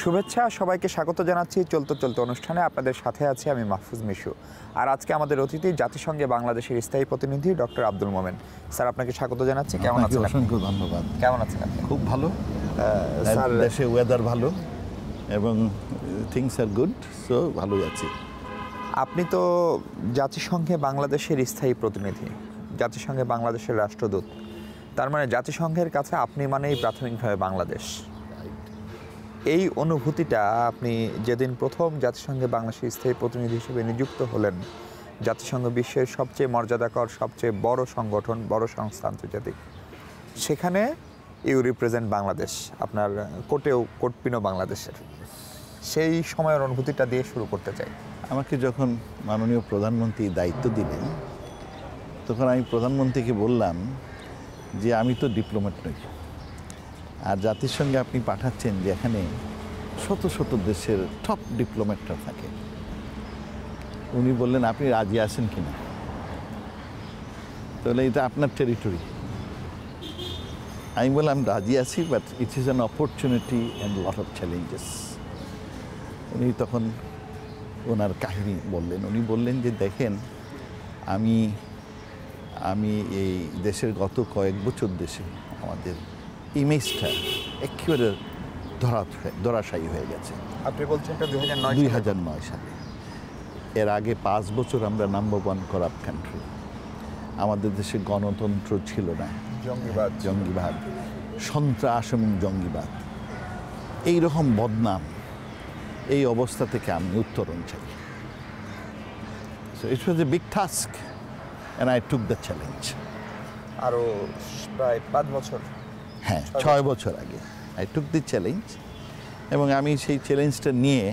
শুভেচ্ছা, সবাইকে স্বাগত জানাচ্ছি চলতে চলতে অনুষ্ঠানে। আপনাদের সাথে আছি আমি মাহফুজ মিশু। আর আজকে আমাদের অতিথি জাতিসংঘে বাংলাদেশের স্থায়ী প্রতিনিধি ডক্টর আব্দুল মোমেন স্যার। আপনাকে স্বাগত জানাচ্ছি। কেমন আছেন? অসংখ্য ধন্যবাদ। কেমন আছেন আপনি? খুব ভালো স্যার, দেশে ওয়েদার ভালো এবং থিংস আর গুড, সো ভালোই আছি। আপনি তো জাতিসংঘে বাংলাদেশের স্থায়ী প্রতিনিধি, জাতিসংঘে বাংলাদেশের রাষ্ট্রদূত। তার মানে জাতিসংঘের কাছে আপনি মানেই প্রাথমিকভাবে বাংলাদেশ। এই অনুভূতিটা আপনি যেদিন প্রথম জাতিসংঘে বাংলাদেশের স্থায়ী প্রতিনিধি হিসেবে নিযুক্ত হলেন, জাতিসংঘ বিশ্বের সবচেয়ে মর্যাদাকর, সবচেয়ে বড় সংগঠন, বড় সংস্থা আন্তর্জাতিক, সেখানে ইউ রিপ্রেজেন্ট বাংলাদেশ, আপনার কোটপিনও বাংলাদেশের। সেই সময়ের অনুভূতিটা দিয়ে শুরু করতে চাই। আমাকে যখন মাননীয় প্রধানমন্ত্রী দায়িত্ব দিলেন, তখন আমি প্রধানমন্ত্রীকে বললাম যে আমি তো ডিপ্লোম্যাট নই, আর জাতিসংঘে আপনি পাঠাচ্ছেন যে এখানে শত শত দেশের টপ ডিপ্লোম্যাটরা থাকে। উনি বললেন আপনি রাজি আছেন কিনা, তাহলে এটা আপনার টেরিটরি। আমি বললাম রাজি আছি, but it is an opportunity and lot of challenges. উনি তখন ওনার কাহিনী বললেন। উনি বললেন যে দেখেন, আমি এই দেশের গত কয়েক বছর দেশে আমাদের ইমেজটা একেবারে ধরাশায়ী হয়ে গেছে। আপনি বলছেন এটা 2009 সালে। এর আগে 5 বছর আমরা নাম্বার 1 করাপ্ট কান্ট্রি। আমাদের দেশে গণতন্ত্র ছিল না, জঙ্গিবাদ, সন্ত্রাস এবং জঙ্গিবাদ, এইরকম বদনাম। এই অবস্থা থেকে আমি উত্তরণ চাই। So it was a big task and I took the challenge. আরও প্রায় 5 বছর, হ্যাঁ 6 বছর আগে I took the challenge, এবং আমি সেই চ্যালেঞ্জটা নিয়ে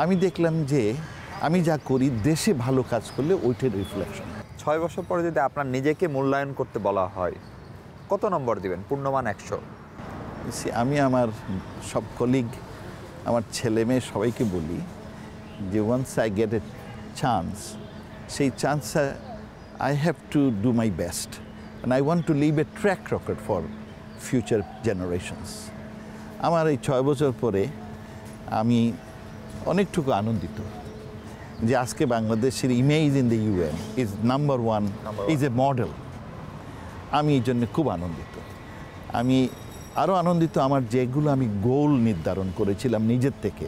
আমি দেখলাম যে আমি যা করি দেশে ভালো কাজ করলে ওইটার রিফ্লেকশন। 6 বছর পরে যদি আপনার নিজেকে মূল্যায়ন করতে বলা হয়, কত নম্বর দিবেন? পূর্ণমান 100? আমি আমার সব কলিগ, আমার ছেলে মেয়ে সবাইকে বলি যে once I get a chance, সেই চান্সে I have to do my best and I want to leave a track record for future generations. আমার এই 6 বছর পরে আমি অনেকটুকু আনন্দিত যে আজকে বাংলাদেশের image in the UN is number 1, is a model. আমি এই জন্য খুব আনন্দিত। আমি আরও আনন্দিত, আমার যেগুলো আমি গোল নির্ধারণ করেছিলাম নিজের থেকে,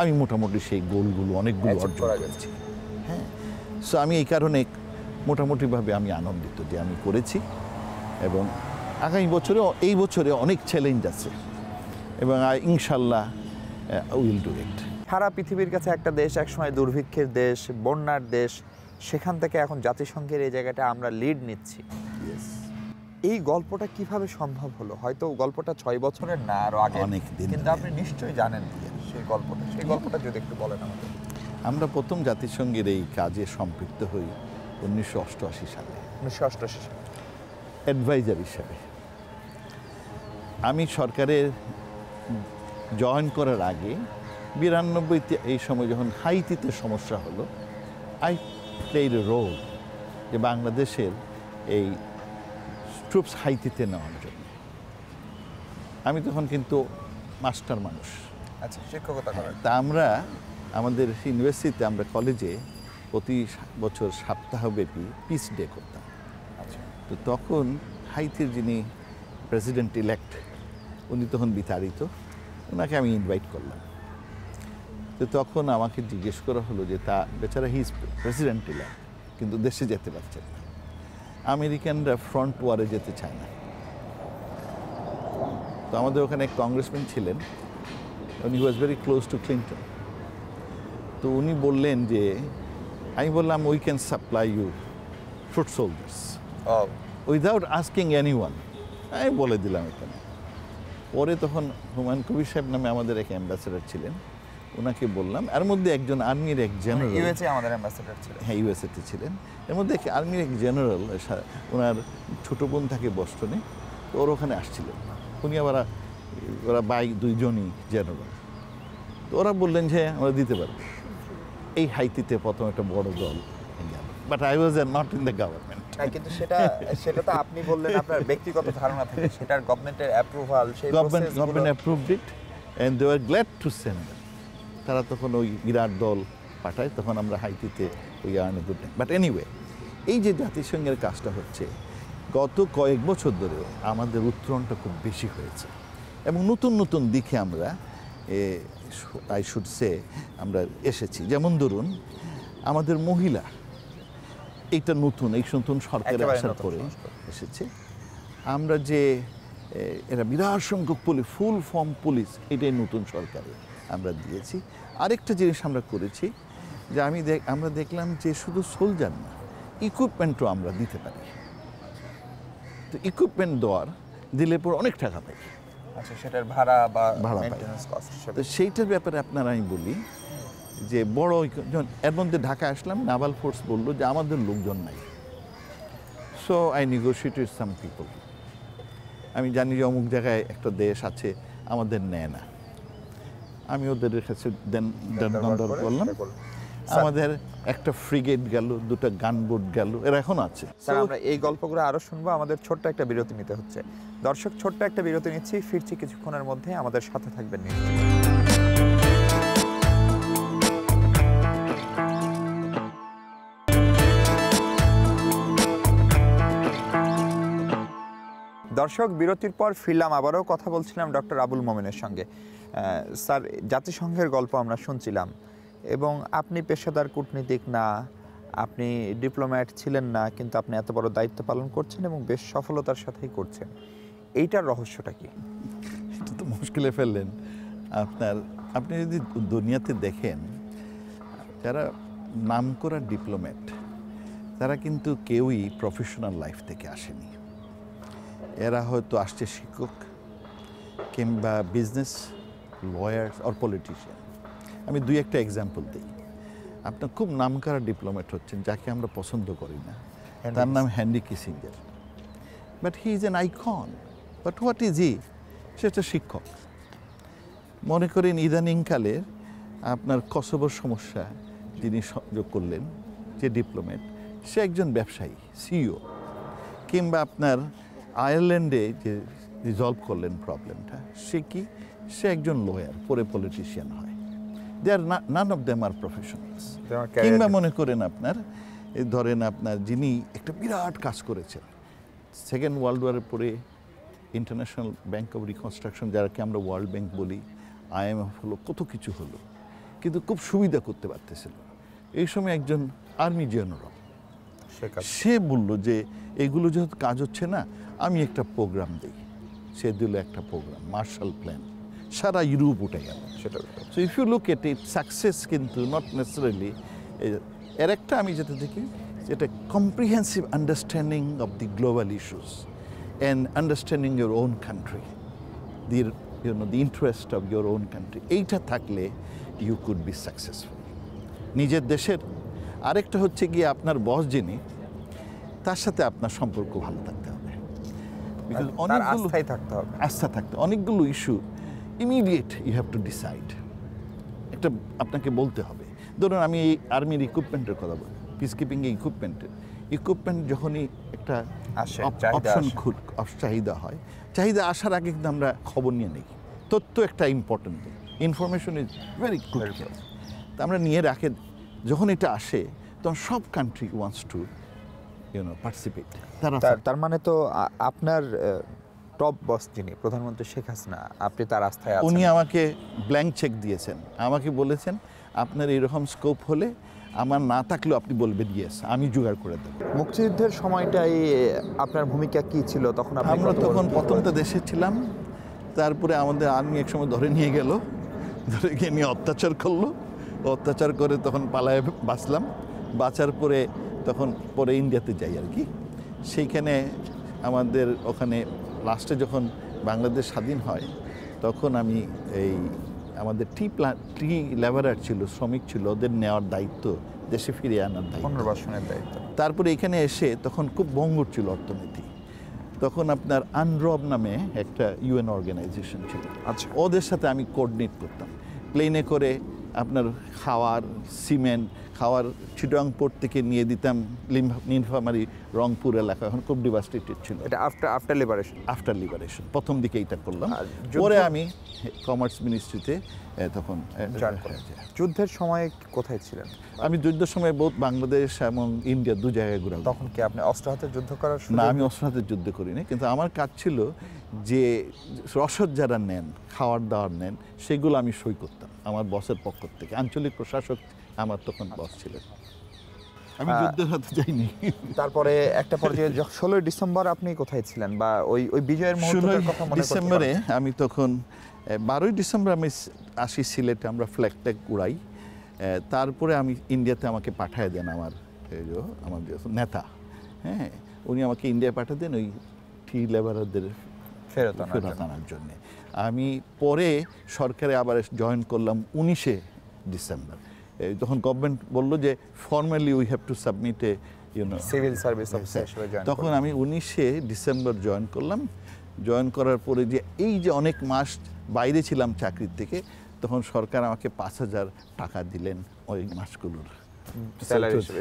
আমি মোটামুটি সেই গোলগুলো অনেকগুলো অর্জন করেছি। হ্যাঁ, সো আমি এই কারণে মোটামুটিভাবে আমি আনন্দিত যে আমি করেছি, এবং আগামী বছরে, এই বছরে অনেক চ্যালেঞ্জ আছে, এবং ইনশাল্লাহ উইল ডু ইট। সারা পৃথিবীর কাছে একটা দেশ একসময় দুর্ভিক্ষের দেশ, বন্যার দেশ, সেখান থেকে এখন জাতিসংঘের এই জায়গাটা আমরা লিড নিচ্ছি। এই গল্পটা কিভাবে সম্ভব হলো? হয়তো গল্পটা 6 বছরের না, আরও আগে, অনেক দিন, কিন্তু আপনি নিশ্চয়ই জানেন সেই গল্পটা যদি একটু বলেন আমাদের। আমরা প্রথম জাতিসংঘের এই কাজে সম্পৃক্ত হই 1988 সালে। 1988 সালে অ্যাডভাইজার হিসাবে। আমি সরকারে জয়েন করার আগে 92-তে এই সময় যখন হাইতিতে সমস্যা হলো, আই প্লেড এ রোল যে বাংলাদেশের এই ট্রুপস হাইতিতে নেওয়ার জন্য। আমি তখন কিন্তু মাস্টার মানুষ, আচ্ছা, শিক্ষকতা করেন। তা আমরা আমাদের ইউনিভার্সিটিতে, আমরা কলেজে প্রতি বছর সপ্তাহব্যাপী পিস ডে করতাম। আচ্ছা, তো তখন হাইতির যিনি প্রেসিডেন্ট ইলেক্ট, উনি তখন বিতাড়িত, ওনাকে আমি ইনভাইট করলাম। তো তখন আমাকে জিজ্ঞেস করা হলো যে তা বেচারা হি ইজ প্রেসিডেন্ট ইলেক্ট, কিন্তু দেশে যেতে পারছেন না। আমেরিকানরা ফ্রন্ট ওয়ারে যেতে চায় না। তো আমাদের ওখানে এক কংগ্রেসম্যান ছিলেন, উনি was very close to Clinton. তো উনি বললেন যে, আমি বললাম we can supply you food soldiers without asking anyone. আমি বলে দিলাম এখানে। পরে তখন হুমায়ুন কবির সাহেব নামে আমাদের এক অ্যাম্বাসেডার ছিলেন, ওনাকে বললাম। এর মধ্যে একজন আর্মির এক জেনারেল, ইউএসএ আমাদের অ্যাম্বাসেডর ছিলেন। হ্যাঁ, ইউএসএতে ছিলেন। এর মধ্যে এক আর্মির এক জেনারেল, ওনার ছোটো বোন থাকে বস্টনে, তো ওর ওখানে আসছিলেন। উনি আবার, ওরা দুইজনই জেনারেল। তো ওরা বললেন যে আমরা দিতে পারবো। এই হাইতিতে প্রথম একটা বড় দল গেল, but I was not in the government. কিন্তু সেটা তো আপনি বললেন আপনার ব্যক্তিগত ধারণা থেকে, সেটার গভর্নমেন্টের অ্যাপ্রুভাল, সেই government approved it, and they are glad to send them. তারা তখন ওই বিরাট দল পাঠায়, তখন আমরা হাইতিতে ওই earn a good time. But anyway, এই যে জাতিসংঘের কাজটা হচ্ছে গত কয়েক বছর ধরে আমাদের উত্তরণটা খুব বেশি হয়েছে এবং নতুন নতুন দিকে আমরা আই শুড সে আমরা এসেছি। যেমন ধরুন আমাদের মহিলা, এইটা নতুন, এই নতুন সরকারে আসার পরে এসেছে। আমরা যে এরা বিরাট সংখ্যক পুলিশ, ফুল ফর্ম পুলিশ, এটাই নতুন সরকারে আমরা দিয়েছি। আরেকটা জিনিস আমরা করেছি যে আমরা দেখলাম যে শুধু সোলজার না, ইকুইপমেন্টও আমরা দিতে পারি। তো ইকুইপমেন্ট দিলে পর অনেক টাকা পাই। আচ্ছা, সেটার ভাড়া বা ভাড়া মেইনটেনেন্স কস্ট। তো সেইটার ব্যাপারে আপনারা আমি বলি যে বড় এর মধ্যে ঢাকা আসলাম, নাভাল ফোর্স বললো যে আমাদের লোকজন নাই। So I negotiated some people. আমি জানি যে অমুক জায়গায় একটা দেশ আছে, আমাদের নেয় না। আমি ওদের কাছে দর করলাম, আমাদের একটা ফ্রিগেট গেল, দুটো গানবোট গেল, এরা এখন আছে। স্যার, আমরা এই গল্পগুলো আরো শুনবো, আমাদের ছোট্ট একটা বিরতি নিতে হচ্ছে। দর্শক, ছোট্ট একটা বিরতি নিচ্ছি, ফিরছি কিছুক্ষণের মধ্যে, আমাদের সাথে থাকবেন নিশ্চয়ই। দর্শক, বিরতির পর ফিরলাম, আবারও কথা বলছিলাম ডক্টর আবুল মোমেনের সঙ্গে। স্যার, জাতিসংঘের গল্প আমরা শুনছিলাম এবং আপনি পেশাদার কূটনীতিক না, আপনি ডিপ্লোম্যাট ছিলেন না, কিন্তু আপনি এত বড় দায়িত্ব পালন করছেন এবং বেশ সফলতার সাথেই করছেন। এইটার রহস্যটা কি? এটা তো মুশকিলে ফেললেন। আপনি যদি দুনিয়াতে দেখেন, যারা নামকরা ডিপ্লোম্যাট তারা কিন্তু কেউই প্রফেশনাল লাইফ থেকে আসেনি। এরা হয়তো আসছে শিক্ষক কিংবা বিজনেস, লয়ার্স অর পলিটিশিয়ান। আমি দুই একটা এক্সাম্পল দিই। আপনার খুব নামকরা ডিপ্লোম্যাট হচ্ছেন, যাকে আমরা পছন্দ করি না, তার নাম Henry Kissinger. But he is an icon. But what is he? সে একটা শিক্ষক। মনে করেন ইদানিংকালের আপনার কসোভোর সমস্যা যিনি সংযোগ করলেন, যে ডিপ্লোম্যাট, সে একজন ব্যবসায়ী, সিইও। কিংবা আপনার আয়ারল্যান্ডে যে রিজলভ করলেন প্রবলেমটা, সে একজন লয়ার, পরে পলিটিশিয়ান হয়। They are none of them are professionals. কিংবা মনে করেন আপনার ধরেন আপনার যিনি একটা বিরাট কাজ করেছেন, সেকেন্ড ওয়ার্ল্ড ওয়ারের পরে ইন্টারন্যাশনাল ব্যাংক অফ রিকনস্ট্রাকশন, যারাকে আমরা ওয়ার্ল্ড ব্যাংক বলি, IMF হলো, কত কিছু হলো, কিন্তু খুব সুবিধা করতে পারতেছিল। এই সময় একজন আর্মি জেনারেল, সে বলল যে এগুলো যেহেতু কাজ হচ্ছে না, আমি একটা প্রোগ্রাম দিই। সে দিল একটা প্রোগ্রাম, মার্শাল প্ল্যান, সারা ইউরোপ উঠে গেল সেটা। So if you look at it, success কিন্তু নট নেসেসারিলি। এর একটা আমি যেটা দেখি, যেটা comprehensive understanding of the global issues and understanding your own country, the interest of your own country, এইটা থাকলে ইউ কুড বি সাকসেসফুল নিজের দেশের। আরেকটা হচ্ছে গিয়ে আপনার বস যিনি, তার সাথে আপনার সম্পর্ক ভালো থাকতে হবে, আস্থা থাকতে। অনেকগুলো issue immediate you have to decide, একটা আপনাকে বলতে হবে। ধরুন আমি এই আর্মির ইকুইপমেন্টের কথা বলি, পিস কিপিং ইকুইপমেন্ট যখনই একটা অপশন চাহিদা হয়, চাহিদা আসার আগে কিন্তু আমরা খবর নিয়ে নিই। তথ্য একটা important, information is very crucial. তা আমরা নিয়ে রাখে, যখন এটা আসে তখন সব কান্ট্রি ওয়ান্টস টু পার্টিসিপেট। তার মানে তো আপনার টপ বস যিনি প্রধানমন্ত্রী শেখ হাসিনা, আপনি তার আস্থায় আছেন। উনি আমাকে ব্ল্যাঙ্ক চেক দিয়েছেন, আমাকে বলেছেন আপনার এরকম স্কোপ হলে আমার না থাকলেও আপনি বলবেন ইয়েস, আমি জোগাড় করে দেবো। মুক্তিযুদ্ধের সময়টাই আপনার ভূমিকা কি ছিল তখন? আমরা তখন প্রথমটা দেশে ছিলাম, তারপরে আমাদের আর্মি এক সময় ধরে নিয়ে গেল, ধরে গিয়ে নিয়ে অত্যাচার করলো, অত্যাচার করে তখন পালায় বাঁচলাম। বাঁচার পরে তখন পরে ইন্ডিয়াতে যাই আর কি। সেইখানে আমাদের ওখানে লাস্টে যখন বাংলাদেশ স্বাধীন হয়, তখন আমি এই আমাদের টি লেবারার ছিল, শ্রমিক ছিল, ওদের নেওয়ার দায়িত্ব, দেশে ফিরিয়ে আনার দায়িত্ব, পুনর্বাসনের দায়িত্ব। তারপরে এখানে এসে তখন খুব ভঙ্গুর ছিল অর্থনীতি। তখন আপনার আনরব নামে একটা UN অর্গানাইজেশন ছিল। আচ্ছা, ওদের সাথে আমি কোঅর্ডিনেট করতাম। প্লেনে করে আপনার খাওয়ার, সিমেন্ট, খাওয়ার চিটাং পোর্ট থেকে নিয়ে দিতাম নীলফামারী রংপুর এলাকা, এখন খুব ডিভাস্টেটেড ছিল। এটা আফটার লিবারেশন? আফটার লিবারেশন প্রথম দিকে এইটা করলাম, আর যুদ্ধ- পরে আমি কমার্স মিনিস্ট্রিতে তখন জয়েন করেন। যুদ্ধের সময় কোথায় ছিলেন? আমি যুদ্ধের সময় বহুত বাংলাদেশ এবং ইন্ডিয়া দু জায়গায় ঘুরলাম। তখন কি আপনি অস্ত্র হাতে যুদ্ধ করার না, আমি অস্ত্র হাতে যুদ্ধ করিনি, কিন্তু আমার কাজ ছিল যে রসদ যারা নেন, খাওয়ার দাওয়ার নেন, সেগুলো আমি সই করতাম আমার বসের পক্ষ থেকে। আঞ্চলিক প্রশাসক আমার তখন বস ছিলেন, আমি যুদ্ধের হাতে যাইনি। তারপরে একটা পর্যায়ে 16 ডিসেম্বর আপনি কোথায় ছিলেন, বা ওই বিজয়ের মুহূর্তের কথা মনে করতে ডিসেম্বরে পারেন? আমি তখন 12ই ডিসেম্বর আমি আসি সিলেটে, আমরা ফ্ল্যাগ ট্যাগ উড়াই। তারপরে আমি ইন্ডিয়াতে আমাকে পাঠায় দেন আমার আমার যে নেতা, হ্যাঁ, উনি আমাকে ইন্ডিয়া পাঠিয়ে দেন ওই টি লেবারদের ফেরত আনার জন্য। আমি পরে সরকারে আবার জয়েন করলাম 19শে ডিসেম্বর। তখন গভর্নমেন্ট বললো যে formally we have to submit A civil service officer হিসেবে জয়েন তখন আমি 19শে ডিসেম্বর জয়েন করলাম। জয়েন করার পরে যে এই যে অনেক মাস বাইরে ছিলাম চাকরির থেকে, তখন সরকার আমাকে 5,000 টাকা দিলেন ওই মাসগুলোর স্যালারি হিসেবে।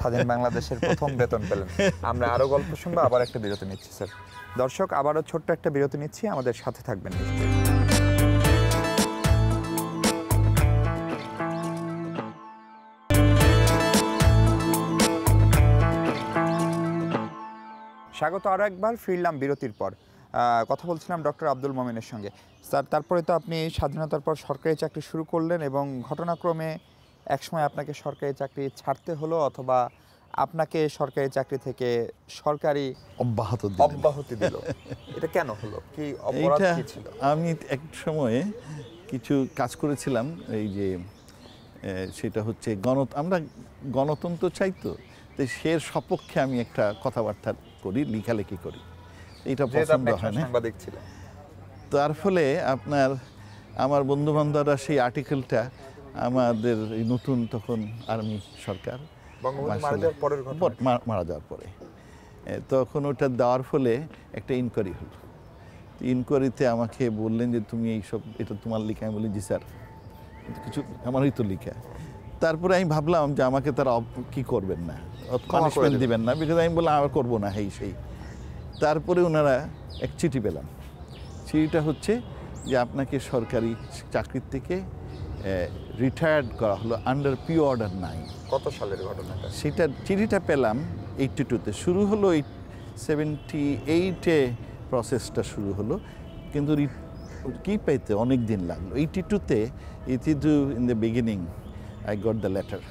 স্বাধীন বাংলাদেশের প্রথম বেতন পেলেন। আমরা আরো গল্প শুনবো, আবার একটা বিরতি নিচ্ছি স্যার। দর্শক, আবারও ছোট্ট একটা বিরতি নিচ্ছি, আমাদের সাথে থাকবেন নিশ্চয়ই। স্বাগত আরও একবার, ফিরলাম বিরতির পর। কথা বলছিলাম ডক্টর আব্দুল মোমেনের সঙ্গে। স্যার, তারপরে তো আপনি স্বাধীনতার পর সরকারি চাকরি শুরু করলেন এবং ঘটনাক্রমে একসময় আপনাকে সরকারি চাকরি ছাড়তে হলো, অথবা আপনাকে সরকারি চাকরি থেকে সরকারি অব্যাহতি দিল। এটা কেন হলো? কি অপরাধ কি ছিল? আমি এক সময়ে কিছু কাজ করেছিলাম, এই যে সেটা হচ্ছে আমরা গণতন্ত্র চাইতো, তো সে সপক্ষে আমি একটা কথাবার্তা করি, লেখালেখি করি, এটা পছন্দ হয় না। সাংবাদিক ছিলেন, তার ফলে আমার বন্ধু বান্ধবরা সেই আর্টিকেলটা আমাদের এই নতুন তখন আর্মি সরকার মারা যাওয়ার পরে তখন ওটা দেওয়ার ফলে একটা ইনকোয়ারি হলো। ইনকোয়ারিতে আমাকে বললেন যে তুমি এটা তোমার লেখা। আমি বলি জি স্যার, কিছু আমারই তো লেখা। তারপরে আমি ভাবলাম যে আমাকে তারা কি করবেন না, পানিশমেন্ট দিবেন না, বিকজ আমি বললাম আমি করবো না সেই। তারপরে ওনারা এক চিঠি পেলাম। চিঠিটা হচ্ছে যে আপনাকে সরকারি চাকরির থেকে রিটায়ার্ড করা হলো আন্ডার পি অর্ডার 9। কত সালের ঘটনাটা? সেটা চিঠিটা পেলাম 82-তে, শুরু হলো 78-এ প্রসেসটা শুরু হলো, কিন্তু কি পাইতে অনেক দিন লাগলো। 82-তে in the beginning I got the letter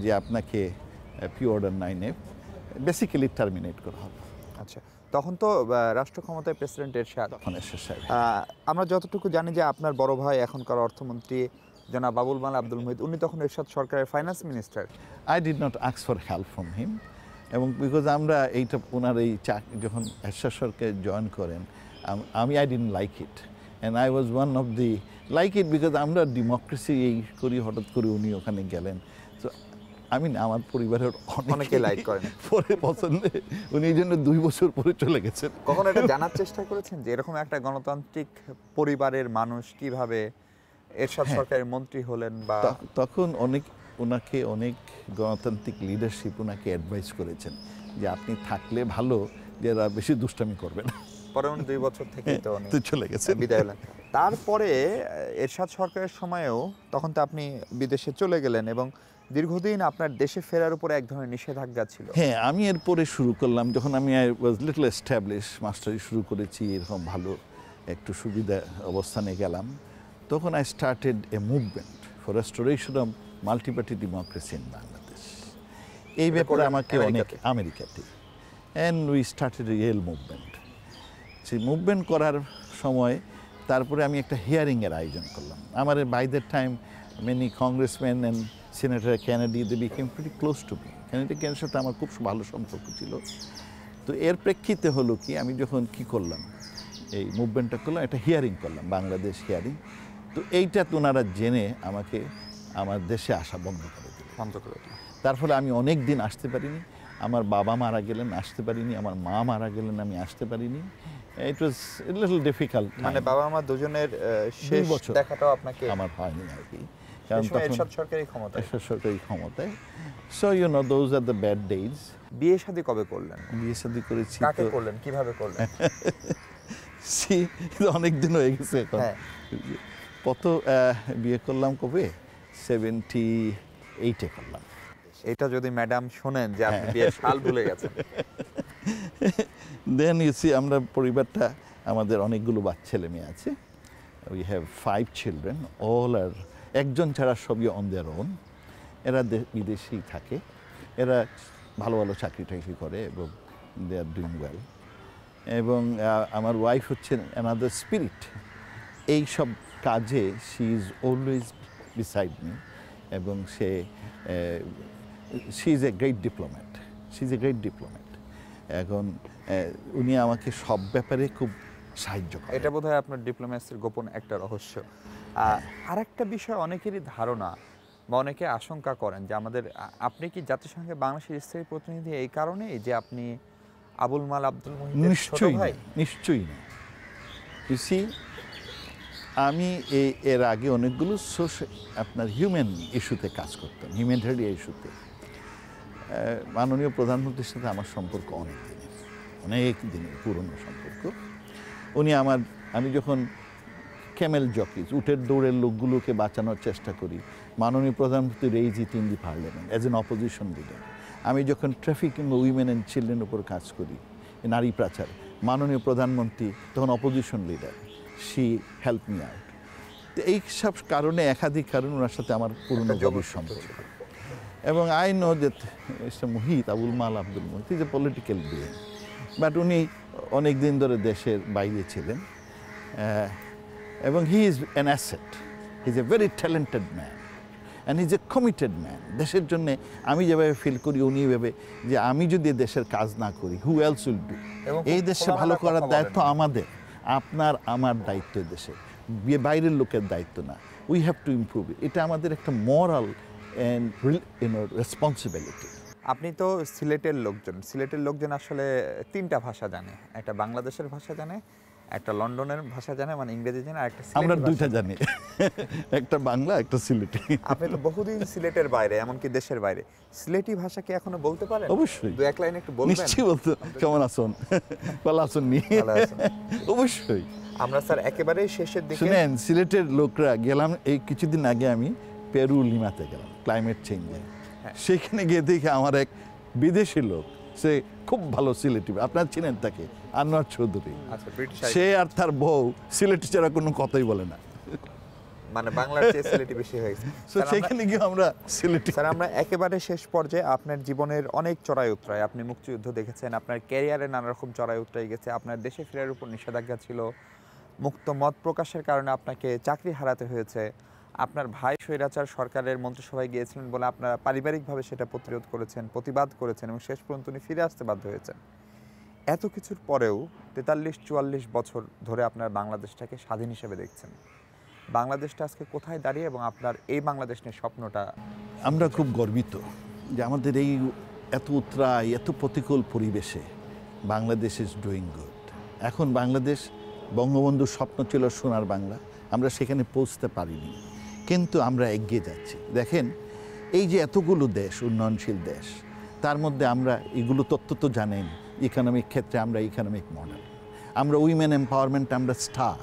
যে আপনাকে পি অর্ডার 9-এ বেসিক্যালি টার্মিনেট করা হবে। আচ্ছা, তখন তো রাষ্ট্র ক্ষমতায় প্রেসিডেন্ট এরশাদ। আমরা যতটুকু জানি যে আপনার বড় ভাই এখনকার অর্থমন্ত্রী জনাব বাবুল মাল আব্দুল মুহিত, উনি তখন এরশাদ সরকারের finance minister. I did not ask for help from him, এবং বিকজ আমরা এইটা ওনার এই যখন এরশাদ সরকার জয়েন করেন, I didn't like it, and I was one of the like it, because আমরা ডেমোক্রেসি এই করি, হঠাৎ করে উনি ওখানে গেলেন। তো আমার পরিবারের অনেকে লাইক করেন, পরে পছন্দে উনি এই জন্য 2 বছর পরে চলে গেছেন। কখনো এটা জানার চেষ্টা করেছেন যে এরকম একটা গণতান্ত্রিক পরিবারের মানুষ কিভাবে এরশাদ সরকারের মন্ত্রী হলেন? বা তখন ওনাকে অনেক গণতান্ত্রিক লিডারশিপ ওনাকে অ্যাডভাইস করেছেন যে আপনি থাকলে ভালো, যে এরা বেশি দুষ্টামি করবেন। পরে উনি 2 বছর থেকে তো চলে গেছেন, বিদায় হলেন। তারপরে এরশাদ সরকারের সময়েও তখন তো আপনি বিদেশে চলে গেলেন এবং দীর্ঘদিন আপনার দেশে ফেরার উপরে এক ধরনের নিষেধাজ্ঞা ছিল। হ্যাঁ, আমি এরপরে শুরু করলাম যখন আমি ওয়াজ লিটল এস্টাবলিশ, মাস্টারি শুরু করেছি, এরকম ভালো একটু সুবিধা অবস্থানে গেলাম, তখন I started a movement for restoration of multiparty democracy in Bangladesh. এই ব্যাপারে আমাকে অনেক আমেরিকাতে, and we started a real movement. সেই মুভমেন্ট করার সময় তারপরে আমি একটা হিয়ারিংয়ের আয়োজন করলাম। আমার by that time many congressman and senator Kennedy, they became pretty close to me. কেনেডির সাথে আমার খুব ভালো সম্পর্ক ছিল। তো এর প্রেক্ষিতে হলো কি, আমি যখন কি করলাম, এই মুভমেন্টটা করলাম, একটা হিয়ারিং করলাম, বাংলাদেশ হিয়ারিং। তো এইটা ওনারা জেনে আমাকে আমার দেশে আসা বন্ধ করে দিল। তার ফলে আমি অনেক দিন আসতে পারিনি। আমার বাবা মারা গেলেন, আসতে পারিনি। আমার মা মারা গেলেন, আমি আসতে পারিনি। ইট ওয়াজ লিটল ডিফিকাল্ট। মানে বাবা মা দুজনের শেষ দেখাটাও আপনাকে আমার হয়নি আর কি। কারণ এই সময় তখন এরশাদ সরকারি ক্ষমতায়। এরশাদ সরকারি ক্ষমতায়। So you know those are the bad days. বিয়ে শাদী কবে করলেন? বিয়ে শাদী করেছি কাকে তো করলেন, কিভাবে করলেন? অনেক দিন হয়ে গেছে এখন। হ্যাঁ। কত বিয়ে করলাম কবে? 78-এ করলাম। এটা যদি ম্যাডাম শোনেন যে আপনি বিয়ের সাল ভুলে গেছেন। দেন ইউ সি আমরা পরিবারটা আমাদের অনেকগুলো ছেলে মেয়ে আছে। উই হ্যাভ 5 চিলড্রেন, অল আর একজন ছাড়া সবই অন দেয়ার ওন। এরা বিদেশেই থাকে, এরা ভালো ভালো চাকরি টাকরি করে এবং দে আর ডুইং ওয়েল। এবং আমার ওয়াইফ হচ্ছে অ্যানাদার স্পিরিট। এই সব কাজে she is always beside me এবং she is a great diplomat. She is a great diplomat. এখন উনি আমাকে সব ব্যাপারে খুব সাহায্য করেন। এটা বোধহয় আপনার ডিপ্লোম্যাসির গোপন একটা রহস্য। আর একটা বিষয় অনেকেরই ধারণা বা অনেকে আশঙ্কা করেন যে আপনি কি জাতিসংঘে বাংলাদেশের স্থায়ী প্রতিনিধি এই কারণেই যে আপনি আবুল মাল আব্দুল মুহিতের ছোট ভাই? নিশ্চয়ই না। ইউ সি আমি এর আগে অনেকগুলো আপনার হিউম্যান ইস্যুতে কাজ করতাম, হিউম্যানিটারিয়ান ইস্যুতে। মাননীয় প্রধানমন্ত্রীর সাথে আমার সম্পর্ক অনেক দিনের পুরনো সম্পর্ক। উনি আমি যখন ক্যামেল জকিজ, উটের দৌড়ের লোকগুলোকে বাঁচানোর চেষ্টা করি, মাননীয় প্রধানমন্ত্রী raise it in the parliament as an opposition leader. আমি যখন ট্রাফিকিং উইমেন অ্যান্ড চিলড্রেন উপর কাজ করি, নারী পাচার, মাননীয় প্রধানমন্ত্রী তখন opposition leader, she help me out. তো এই সব কারণে একাধিক কারণে ওনার সাথে আমার পুরনো গভীর সম্পর্ক। এবং I know that Muhit, Abul Maal Abdul Muhit is a political being, but উনি অনেক দিন ধরে দেশের বাইরে ছিলেন এবং he is an asset. He is a very talented man and he is a committed man. দেশের জন্য আমি যেভাবে ফিল করি, উনি ভেবে যে আমি যদি দেশের কাজ না করি, হু এলস উইল ডু। এই দেশে ভালো করার দায়িত্ব আমাদের, আপনার আমার দায়িত্ব দেশে, বাইরের লোকের দায়িত্ব না। উই হ্যাভ টু ইমপ্রুভ ইট। এটা আমাদের একটা মরাল অ্যান্ড রেসপন্সিবিলিটি। আপনি তো সিলেটের লোকজন আসলে 3টা ভাষা জানে, একটা বাংলাদেশের ভাষা জানে, একটা লন্ডনের ভাষা জানে, মানে ইংরেজি জানে, আর একটা আমরা 2টা জানি, একটা বাংলা, একটা সিলেটি। আপনি তো বহুদিন সিলেটের বাইরে, এমনকি দেশের বাইরে। সিলেটি ভাষা কি এখনো বলতে পারেন? অবশ্যই। 2-1 লাইন একটু বলবেন? নিশ্চয়ই বলতে। কেমন আছেন? ভালো আছেন নি? অবশ্যই। আমরা স্যার একেবারে শেষের দিকে শুনেন, সিলেটের লোকরা গেলাম এই কিছুদিন আগে, আমি পেরু লিমাতে গেলাম ক্লাইমেট চেঞ্জে। সেখানে গিয়ে দেখে আমার এক বিদেশি লোক, সে খুব ভালো সিলেটি, আপনার চিনেন তাকে, আনোয়ার চৌধুরী। সে আর তার বউ সিলেটি ছাড়া কোনো কথাই বলে না, মানে বাংলার চেয়ে সিলেটি বেশি হয়েছে। সেখানে গিয়ে আমরা সিলেটি। স্যার আমরা একেবারে শেষ পর্যায়ে, আপনার জীবনের অনেক চড়াই উতরাই, আপনি মুক্তিযুদ্ধ দেখেছেন, আপনার ক্যারিয়ারে নানা রকম চড়াই উতরাই গেছে, আপনার দেশে ফেরার উপর নিষেধাজ্ঞা ছিল, মুক্ত মত প্রকাশের কারণে আপনাকে চাকরি হারাতে হয়েছে, আপনার ভাই স্বৈরাচার সরকারের মন্ত্রিসভায় গিয়েছিলেন বলে আপনারা পারিবারিকভাবে সেটা প্রতিরোধ করেছেন, প্রতিবাদ করেছেন এবং শেষ পর্যন্ত উনি ফিরে আসতে বাধ্য হয়েছেন। এত কিছুর পরেও 43-44 বছর ধরে আপনার বাংলাদেশটাকে স্বাধীন হিসেবে দেখছেন। বাংলাদেশটা আজকে কোথায় দাঁড়িয়ে এবং আপনার এই বাংলাদেশ নিয়ে স্বপ্নটা? আমরা খুব গর্বিত যে আমাদের এই এত উতরাই, এত প্রতিকূল পরিবেশে বাংলাদেশ ইজ ডুইং গুড। এখন বাংলাদেশ, বঙ্গবন্ধুর স্বপ্ন ছিল সোনার বাংলা, আমরা সেখানে পৌঁছতে পারিনি, কিন্তু আমরা এগিয়ে যাচ্ছি। দেখেন, এই যে এতগুলো দেশ, উন্নয়নশীল দেশ, তার মধ্যে আমরা এগুলো তথ্য তো জানেন, ইকোনমিক ক্ষেত্রে আমরা ইকোনমিক মডেল, আমরা উইমেন এম্পাওয়ারমেন্ট, আমরা স্টার,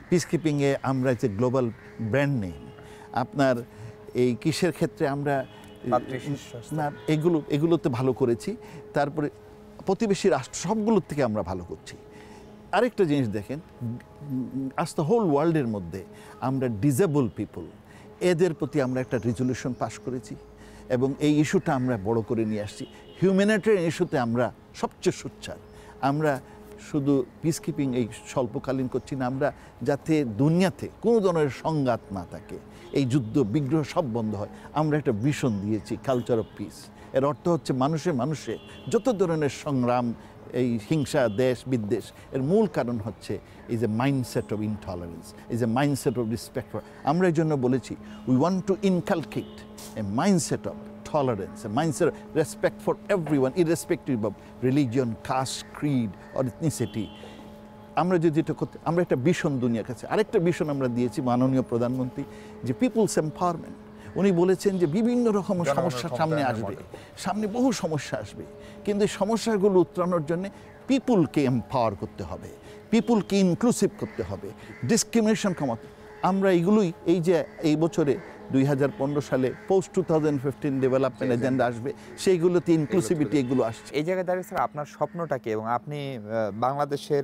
পিস কিপিংয়ে আমরা যে গ্লোবাল ব্র্যান্ড নেম, আপনার এই কিসের ক্ষেত্রে আমরা না, এগুলোতে ভালো করেছি। তারপরে প্রতিবেশী রাষ্ট্র সবগুলোর থেকে আমরা ভালো করছি। আরেকটা জিনিস দেখেন, আজ দ্য হোল ওয়ার্ল্ডের মধ্যে আমরা ডিসেবল পিপল, এদের প্রতি আমরা একটা রেজলিউশন পাস করেছি এবং এই ইস্যুটা আমরা বড় করে নিয়ে আসছি। হিউম্যানিটেরিয়ান ইস্যুতে আমরা সবচেয়ে সোচ্চার। আমরা শুধু পিস কিপিং এই স্বল্পকালীন করছি না, আমরা যাতে দুনিয়াতে কোনো ধরনের সংঘাত না থাকে, এই যুদ্ধ বিগ্রহ সব বন্ধ হয়, আমরা একটা ভিশন দিয়েছি, কালচার অফ পিস। এর অর্থ হচ্ছে মানুষে যত ধরনের সংগ্রাম, এই হিংসা, দেশ বিদ্বেষ, এর মূল কারণ হচ্ছে is a mindset of intolerance, is a mindset of respect. আমরা এই জন্য বলেছি, we want to inculcate A mindset of tolerance, a mindset of respect for everyone, irrespective of religion, caste, creed or ethnicity. আমরা যদি এটা আমরা একটা vision দুনিয়ার কাছে, আরেকটা ভিশন আমরা দিয়েছি মাননীয় প্রধানমন্ত্রী, যে পিপলস এম্পাওয়ারমেন্ট। উনি বলেছেন যে বিভিন্ন রকম জনগণের সমস্যা সামনে ক্ষমতায়নের আসবে, মডেল। সামনে বহু সমস্যা আসবে, কিন্তু এই সমস্যাগুলো উত্তরানোর জন্য পিপুলকে এম্পাওয়ার করতে হবে, পিপুলকে ইনক্লুসিভ করতে হবে, ডিসক্রিমিনেশন কমাতে। আমরা এগুলোই এই যে এই বছরে 2015 সালে পোস্ট 2015 ডেভেলপমেন্ট এজেন্ডা আসবে, সেইগুলোতে ইনক্লুসিভিটি এগুলো আসছে। এই জায়গায় দাঁড়িয়ে স্যার আপনার স্বপ্নটা কি, এবং আপনি বাংলাদেশের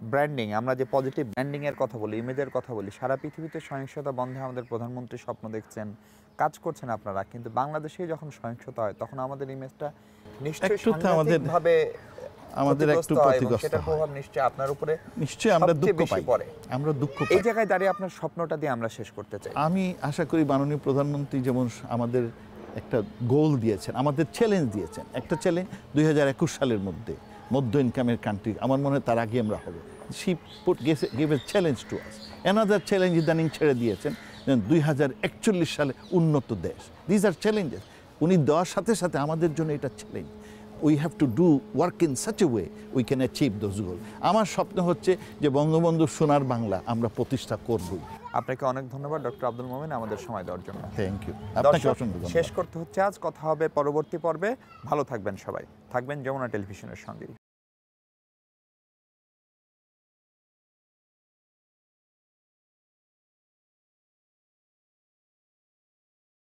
ব্র্যান্ডিং, আমরা যে পজিটিভ ব্র্যান্ডিং এর কথা বলি, ইমেজের কথা বলি, সারা পৃথিবীতে সহিংসতা বন্ধে আমাদের প্রধানমন্ত্রী স্বপ্ন দেখছেন, কাজ করছেন আপনারা, কিন্তু বাংলাদেশে যখন সহিংসতা হয় তখন আমাদের ইমেজটা নিশ্চয়ই একটু তো আমাদের- সাংঘাতিকভাবে আমাদের একটু ক্ষতিগ্রস্ত হয়, এবং ক্ষতিগ্রস্ত সেটার হয়। প্রভাব নিশ্চয়ই আপনার উপরে নিশ্চয়ই আমরা সবচেয়ে দুঃখ বেশি পাই, পড়ে। আমরা দুঃখ এই পাই। জায়গায় দাঁড়িয়ে আপনার স্বপ্নটা দিয়ে আমরা শেষ করতে চাই। আমি আশা করি মাননীয় প্রধানমন্ত্রী যেমন আমাদের একটা গোল দিয়েছেন, আমাদের চ্যালেঞ্জ দিয়েছেন, একটা চ্যালেঞ্জ 2021 সালের মধ্যে মধ্য ইনকামের কান্ট্রি, আমার মনে হয় তার আগে আমরা হব। She gave a challenge to us. Another challenge ইদানিং ছেড়ে দিয়েছেন 2041 সালে উন্নত দেশ। দিজ আর চ্যালেঞ্জেস উনি দেওয়ার সাথে সাথে আমাদের জন্য এটা challenge. We have to do work in such a way we can achieve those goal. আমার স্বপ্ন হচ্ছে যে বঙ্গবন্ধু সোনার বাংলা আমরা প্রতিষ্ঠা করবই। আপনাকে অনেক ধন্যবাদ ডক্টর আব্দুল মোমেন আমাদের সময় দেওয়ার জন্য। থ্যাংক ইউ, আপনাকে দর্শক, অসংখ্য ধন্যবাদ। শেষ করতে হচ্ছে আজ, কথা হবে পরবর্তী পর্বে। ভালো থাকবেন সবাই, থাকবেন যমুনা টেলিভিশনের সঙ্গেই।